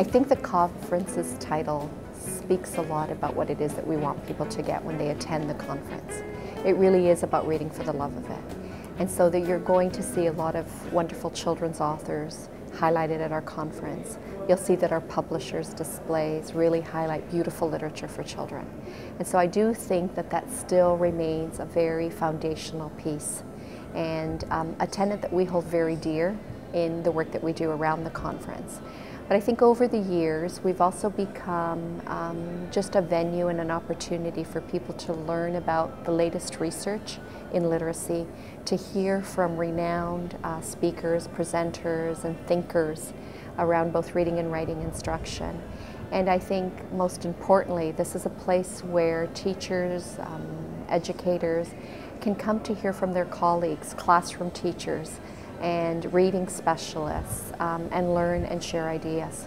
I think the conference's title speaks a lot about what it is that we want people to get when they attend the conference. It really is about reading for the love of it. And so that you're going to see a lot of wonderful children's authors highlighted at our conference. You'll see that our publishers' displays really highlight beautiful literature for children. And so I do think that that still remains a very foundational piece and a tenet that we hold very dear in the work that we do around the conference. But I think over the years, we've also become just a venue and an opportunity for people to learn about the latest research in literacy, to hear from renowned speakers, presenters, and thinkers around both reading and writing instruction. And I think most importantly, this is a place where teachers, educators can come to hear from their colleagues, classroom teachers, and reading specialists, and learn and share ideas.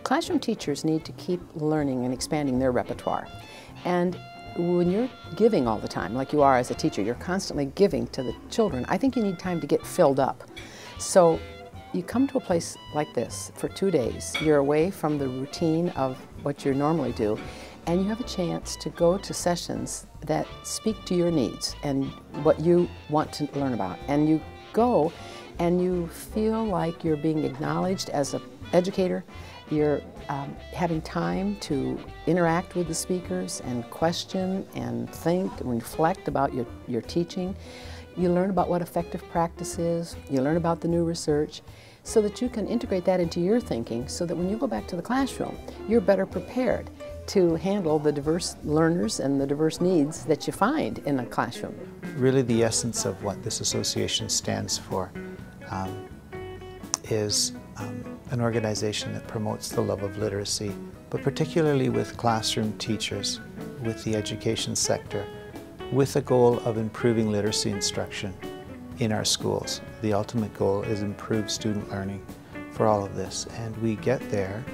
Classroom teachers need to keep learning and expanding their repertoire. And when you're giving all the time, like you are as a teacher, you're constantly giving to the children, I think you need time to get filled up. So you come to a place like this for 2 days, you're away from the routine of what you normally do, and you have a chance to go to sessions that speak to your needs and what you want to learn about. And you go and you feel like you're being acknowledged as an educator. You're having time to interact with the speakers and question and think and reflect about your teaching. You learn about what effective practice is. You learn about the new research so that you can integrate that into your thinking so that when you go back to the classroom, you're better prepared to handle the diverse learners and the diverse needs that you find in a classroom. Really the essence of what this association stands for is an organization that promotes the love of literacy, but particularly with classroom teachers, with the education sector, with the goal of improving literacy instruction in our schools. The ultimate goal is improved student learning for all of this, and we get there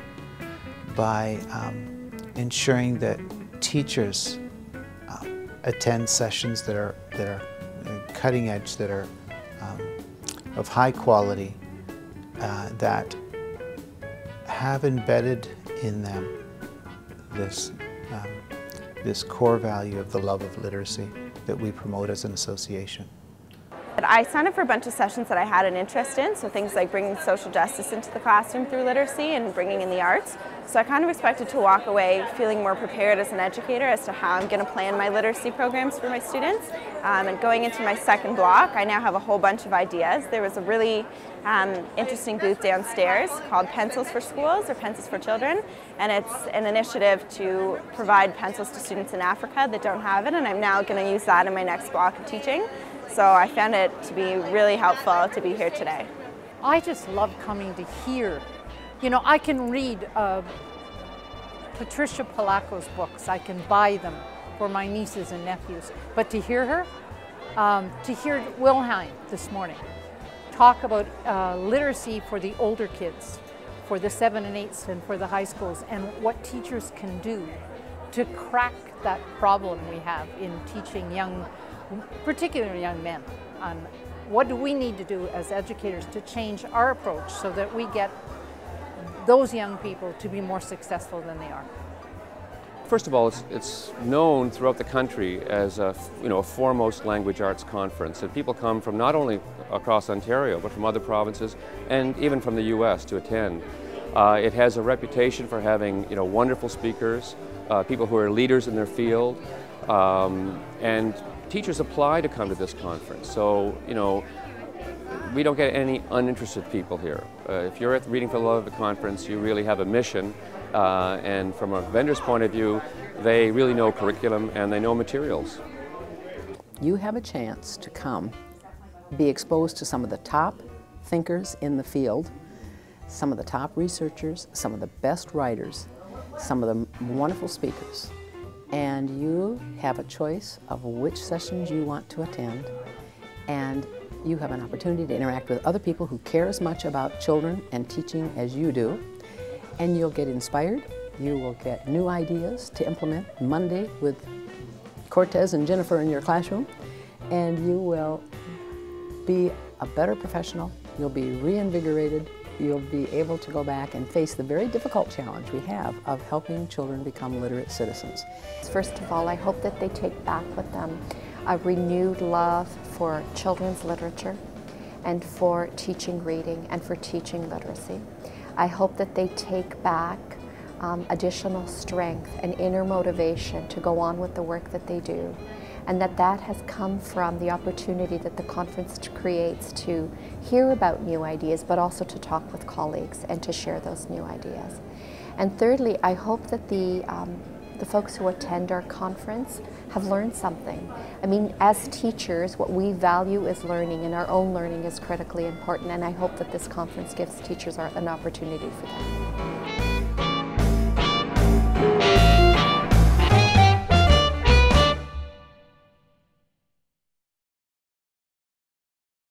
by ensuring that teachers attend sessions that are cutting edge, that are of high quality, that have embedded in them this core value of the love of literacy that we promote as an association. I signed up for a bunch of sessions that I had an interest in, so things like bringing social justice into the classroom through literacy and bringing in the arts. So I kind of expected to walk away feeling more prepared as an educator as to how I'm going to plan my literacy programs for my students. And going into my second block, I now have a whole bunch of ideas. There was a really interesting booth downstairs called Pencils for Schools or Pencils for Children, and it's an initiative to provide pencils to students in Africa that don't have it, and I'm now going to use that in my next block of teaching. So I found it to be really helpful to be here today. I just love coming to hear. You know, I can read Patricia Polacco's books. I can buy them for my nieces and nephews. But to hear her, to hear Wilhelm this morning talk about literacy for the older kids, for the 7 and 8s and for the high schools, and what teachers can do to crack that problem we have in teaching particularly young men, on what do we need to do as educators to change our approach so that we get those young people to be more successful than they are. First of all, it's known throughout the country as a foremost language arts conference, and people come from not only across Ontario but from other provinces and even from the U.S. to attend. It has a reputation for having wonderful speakers, people who are leaders in their field, and teachers apply to come to this conference. So, we don't get any uninterested people here. If you're at the Reading for the Love of the conference, you really have a mission, and from a vendor's point of view, they really know curriculum and they know materials. You have a chance to come, be exposed to some of the top thinkers in the field, some of the top researchers, some of the best writers, some of the wonderful speakers. And you have a choice of which sessions you want to attend, and you have an opportunity to interact with other people who care as much about children and teaching as you do, and you'll get inspired. You will get new ideas to implement Monday with Cortez and Jennifer in your classroom, and you will be a better professional. You'll be reinvigorated, you'll be able to go back and face the very difficult challenge we have of helping children become literate citizens. First of all, I hope that they take back with them a renewed love for children's literature and for teaching reading and for teaching literacy. I hope that they take back additional strength and inner motivation to go on with the work that they do, and that has come from the opportunity that the conference creates to hear about new ideas, but also to talk with colleagues and to share those new ideas. And thirdly, I hope that the folks who attend our conference have learned something. I mean, as teachers, what we value is learning, and our own learning is critically important, and I hope that this conference gives teachers an opportunity for that.